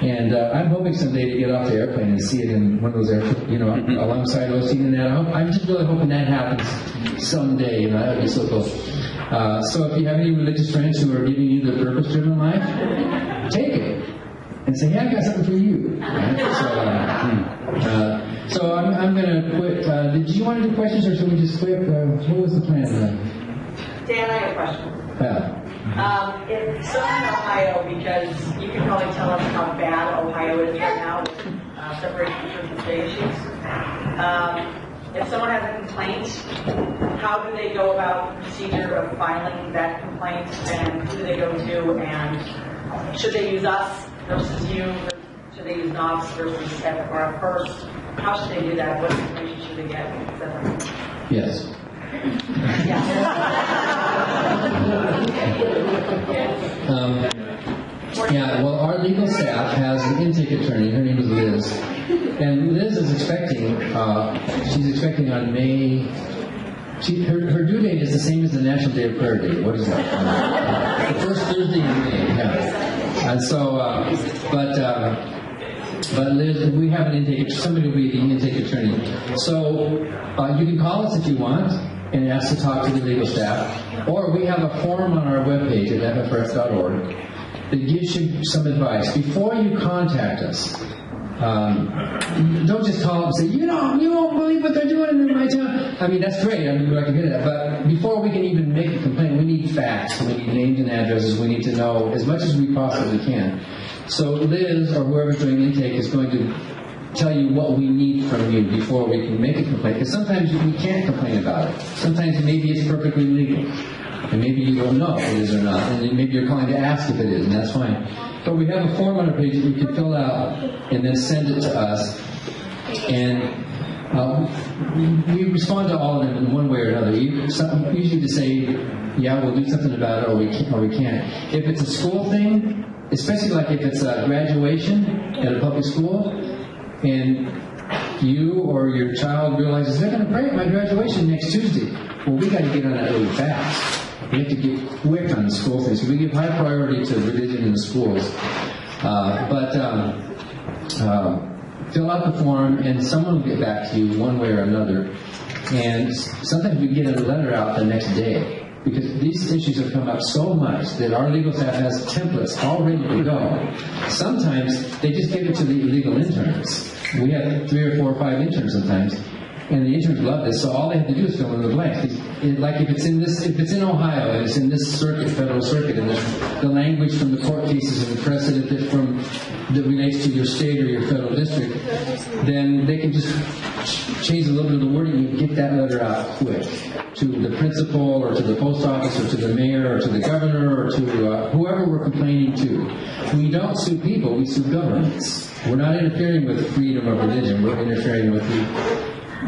And I'm hoping someday to get off the airplane and see it in one of those airplanes, you know, alongside Osteen and that. I'm just really hoping that happens someday. You know, that would be so cool. So if you have any religious friends who are giving you the purpose-driven life, take it. And say, hey, I got something for you. Right? So I'm going to quit. Did you want to do questions, or should we just quit? What was the plan? Dan, I have a question. If someone in Ohio, because you can probably tell us how bad Ohio is right now with separation of church and state issues. If someone has a complaint, how do they go about the procedure of filing that complaint, and who do they go to, and should they use us versus you, or should they use NOFS versus FFRF first? How should they do that? What information should they get, etc.? Yes. Well, our legal staff has an intake attorney. Her name is Liz. And Liz is expecting, she's expecting on May, her due date is the same as the National Day of Prayer Day. What is that? The first Thursday in May, yeah. And so, but Liz, we have an intake, somebody will be the intake attorney. So you can call us if you want and ask to talk to the legal staff. Or we have a form on our webpage at ffrf.org that gives you some advice. Before you contact us, don't just call up and say, you won't believe what they're doing in my town. I mean, that's great. I mean, we'd like to hear that. But before we can even make a complaint, we need facts. We need names and addresses. We need to know as much as we possibly can. So Liz, or whoever's doing intake, is going to tell you what we need from you before we can make a complaint. Because sometimes we can't complain about it. Sometimes maybe it's perfectly legal. And maybe you don't know if it is or not. And then maybe you're calling to ask if it is, and that's fine. But we have a form on our page that you can fill out and then send it to us. And we respond to all of them in one way or another. Usually to say, yeah, we'll do something about it, or we can't. If it's a school thing, especially like if it's a graduation at a public school, and you or your child realizes they're going to pray at my graduation next Tuesday, well, we got to get on that really fast. We have to get quick on the school things. So we give high priority to religion in the schools. Fill out the form, and someone will get back to you one way or another. And sometimes we get a letter out the next day, because these issues have come up so much that our legal staff has templates all ready to go. Sometimes they just give it to the legal interns. We have 3 or 4 or 5 interns sometimes, and the interns love this. So all they have to do is fill in the blanks. Like if it's in Ohio and it's in this circuit, federal circuit, and the language from the court cases and the precedent that relates to your state or your federal district, then they can just change a little bit of the wording and get that letter out quick to the principal or to the post office or to the mayor or to the governor or to whoever we're complaining to. We don't sue people, we sue governments. We're not interfering with freedom of religion. We're interfering with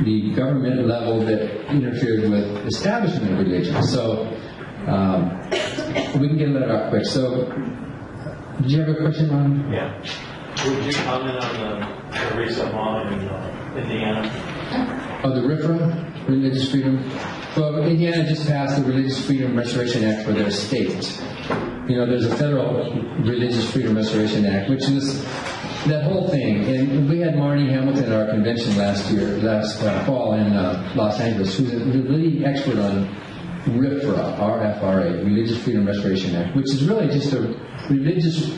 the government level that interfered with establishment of religion. So we can get a letter out quick. So, did you have a question, Ron? Yeah. Would you comment on the recent law in Indiana? Oh, the RFRA, Religious Freedom. Well, Indiana just passed the Religious Freedom Restoration Act for their state. You know, there's a federal Religious Freedom Restoration Act, which is that whole thing. And we had Marnie Hamilton at our convention last fall in Los Angeles, who's a really expert on RFRA, R-F-R-A, Religious Freedom Restoration Act, which is really just a religious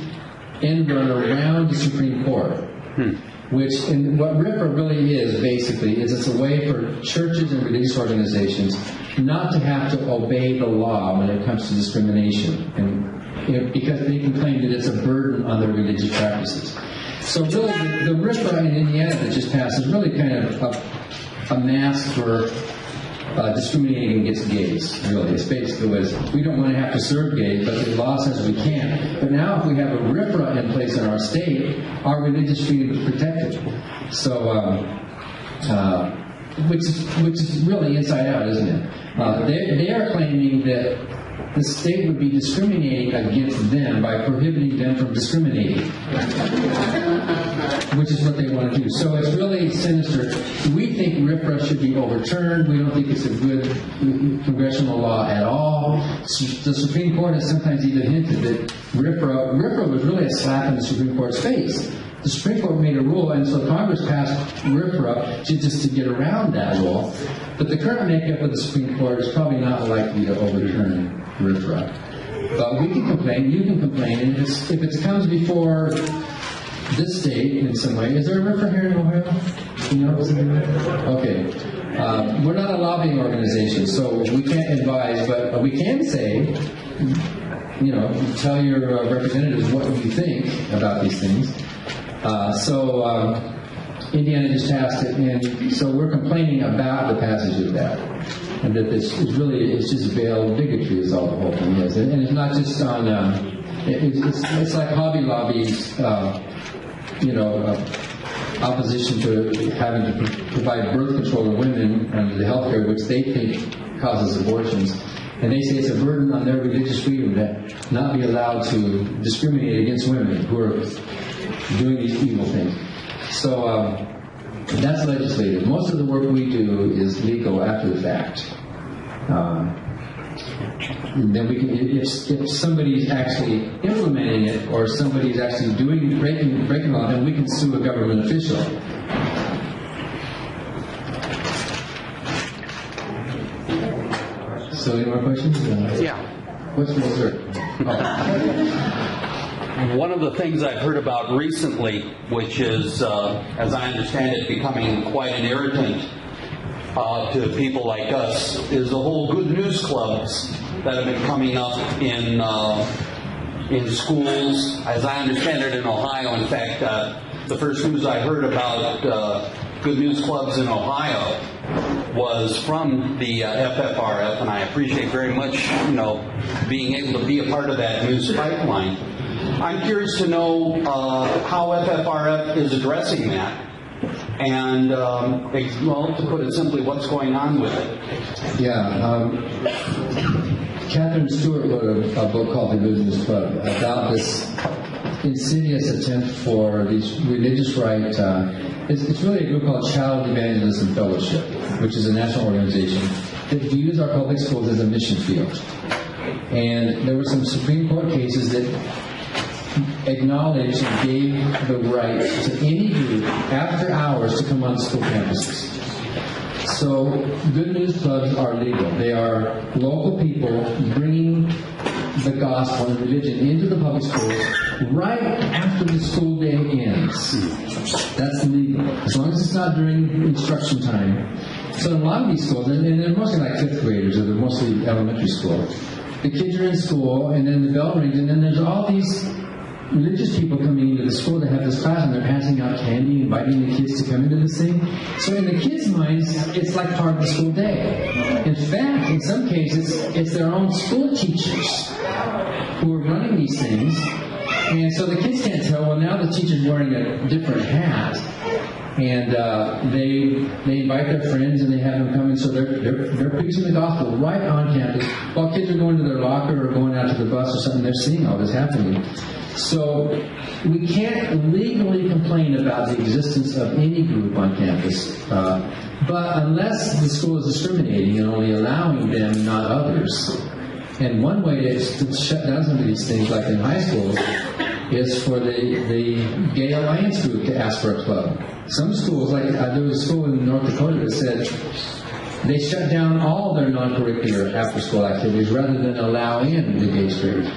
end run around the Supreme Court. And what RFRA really is, basically, is it's a way for churches and religious organizations not to have to obey the law when it comes to discrimination, and because they can claim that it's a burden on their religious practices. So really, the RFRA in Indiana that just passed is really kind of a mask for discriminating against gays, really. It's basically what it is. We don't want to have to serve gays, but the law says we can. But now if we have a RFRA in place in our state, our religious freedom is protected. So, which is really inside out, isn't it? They are claiming that the state would be discriminating against them by prohibiting them from discriminating, which is what they want to do. So it's really sinister. We think RFRA should be overturned. We don't think it's a good congressional law at all. The Supreme Court has sometimes even hinted that RFRA was really a slap in the Supreme Court's face. The Supreme Court made a rule, and so Congress passed RFRA just to get around that rule. But the current makeup of the Supreme Court is probably not likely to overturn RFRA. But we can complain, you can complain, and if it comes before this state in some way. Is there a RFRA here in Ohio? You know? Okay. We're not a lobbying organization, so we can't advise, but we can say tell your representatives what you think about these things. Indiana just passed it, and so we're complaining about the passage of that, and that it's just veiled bigotry is all the whole thing is, and it's not just on. It's like Hobby Lobby's, opposition to having to provide birth control to women under the health care, which they think causes abortions. And they say it's a burden on their religious freedom to not be allowed to discriminate against women who are doing these evil things. So that's legislative. Most of the work we do is legal after the fact. Then we can, if somebody's actually implementing it, or somebody's actually breaking law, then we can sue a government official. So, any more questions? Yeah. What's the dessert? One of the things I've heard about recently, which is, as I understand it, becoming quite an irritant to people like us, is the whole good news clubs that have been coming up in schools. As I understand it, in Ohio, in fact, the first news I heard about good news clubs in Ohio was from the FFRF, and I appreciate very much, being able to be a part of that news pipeline. I'm curious to know how FFRF is addressing that, and, to put it simply, what's going on with it? Yeah. Catherine Stewart wrote a book called The Good News Club about this insidious attempt for these religious right. It's really a group called Child Evangelism Fellowship, which is a national organization that views our public schools as a mission field. And there were some Supreme Court cases that acknowledged and gave the right to any group after hours to come on school campuses. So good news clubs are legal. They are local people bringing the gospel and religion into the public schools right after the school day ends. That's legal, as long as it's not during instruction time. So in a lot of these schools, and they're mostly like fifth graders, or they're mostly elementary school, the kids are in school, and then the bell rings, and then there's all these religious people coming into the school to have this class, and they're passing out candy, inviting the kids to come into this thing. So in the kids' minds, it's like part of the school day. In fact, in some cases, it's their own school teachers who are running these things. And so the kids can't tell, well, now the teacher's wearing a different hat. And they invite their friends and they have them come in, so they're preaching the gospel right on campus. While kids are going to their locker or going out to the bus or something, they're seeing all this happening. So we can't legally complain about the existence of any group on campus, but unless the school is discriminating and only allowing them, not others. And one way to shut down some of these things, like in high schools, is for the Gay Alliance group to ask for a club. Some schools, like there was a school in North Dakota that said they shut down all their non-curricular after-school activities rather than allow in the gay straight.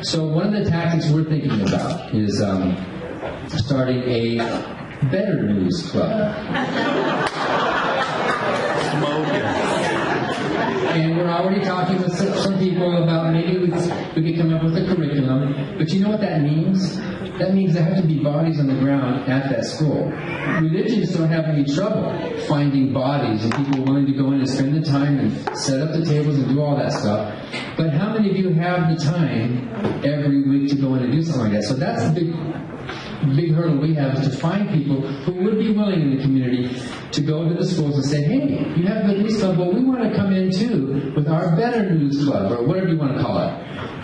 So one of the tactics we're thinking about is starting a better news club. And we're already talking with some people about maybe we could come up with a curriculum. But you know what that means? That means there have to be bodies on the ground at that school. Religions don't have any trouble finding bodies and people willing to go in and spend the time and set up the tables and do all that stuff. But how many of you have the time every week to go in and do something like that? So that's the big hurdle we have, is to find people who would be willing in the community to go to the schools and say, hey, you have a news club, well, we want to come in too with our better news club, or whatever you want to call it.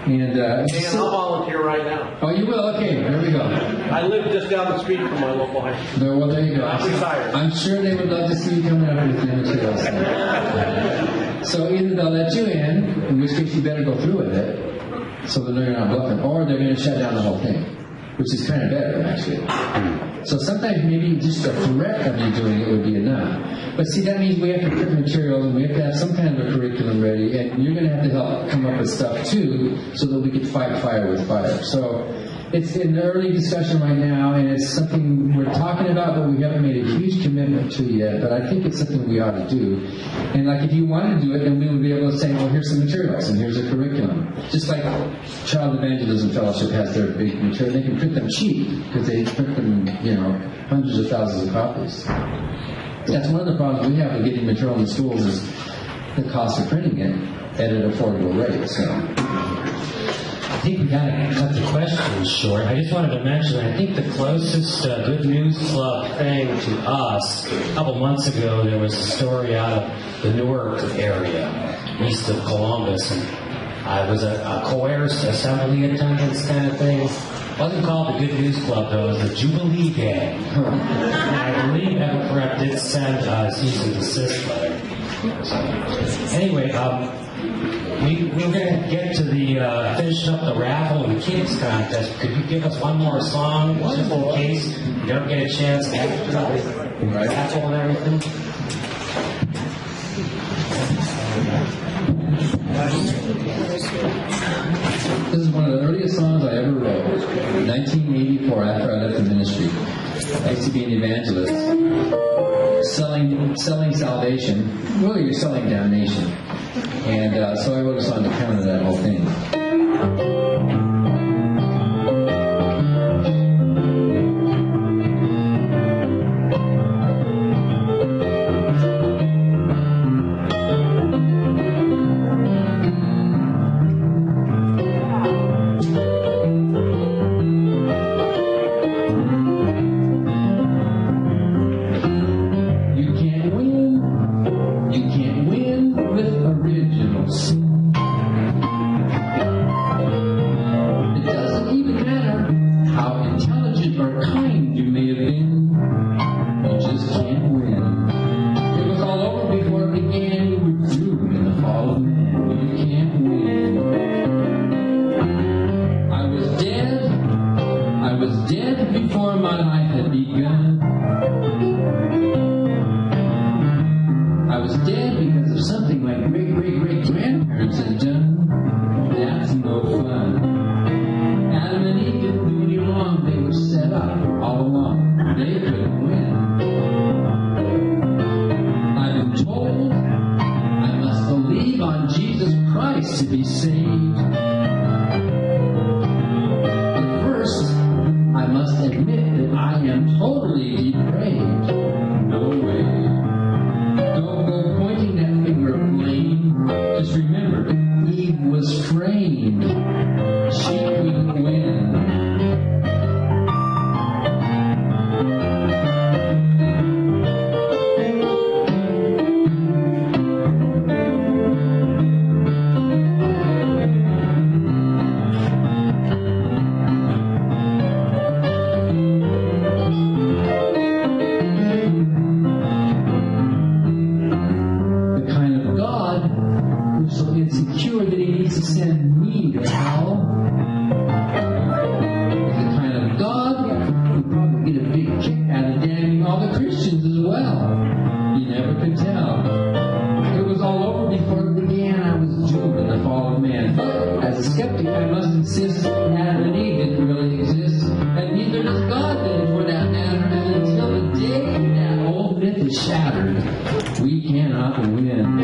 And I'll volunteer right now. Oh, you will? Okay, there we go. I live just down the street from my local high school. Well, there you go. I'm retired. I'm sure they would love to see you coming out with the materials. So either they'll let you in which case you better go through with it, so they know you're not bluffing, or they're going to shut down the whole thing, which is kind of better, actually. So sometimes maybe just a threat of you doing it would be enough. But see, that means we have to print materials and we have to have some kind of a curriculum ready, and you're going to have to help come up with stuff too, so that we can fight fire with fire. So it's in the early discussion right now, and it's something we're talking about, but we haven't made a huge commitment to yet. But I think it's something we ought to do. And like, if you want to do it, then we would be able to say, well, here's some materials, and here's a curriculum. Just like Child Evangelism Fellowship has their big material, they can print them cheap because they print them, hundreds of thousands of copies. That's one of the problems we have with getting material in the schools is the cost of printing it at an affordable rate. So I think we got to cut the questions short. I just wanted to mention, I think the closest Good News Club thing to us, a couple months ago, there was a story out of the Newark area, east of Columbus, and it was a coerced assembly attendance kind of thing. It wasn't called the Good News Club, though. It was the Jubilee Gang. And I believe FFRF did send a cease and desist letter. So, anyway, we're going to get to the finishing up the raffle and the kids contest. Could you give us one more song, just in case you don't get a chance after the raffle and everything? this is one of the earliest songs I ever wrote. 1984, after I left the ministry. I used to be an evangelist, selling salvation. Really, you're selling damnation. And so I wrote a song to counter that whole thing. Shattered. We cannot win.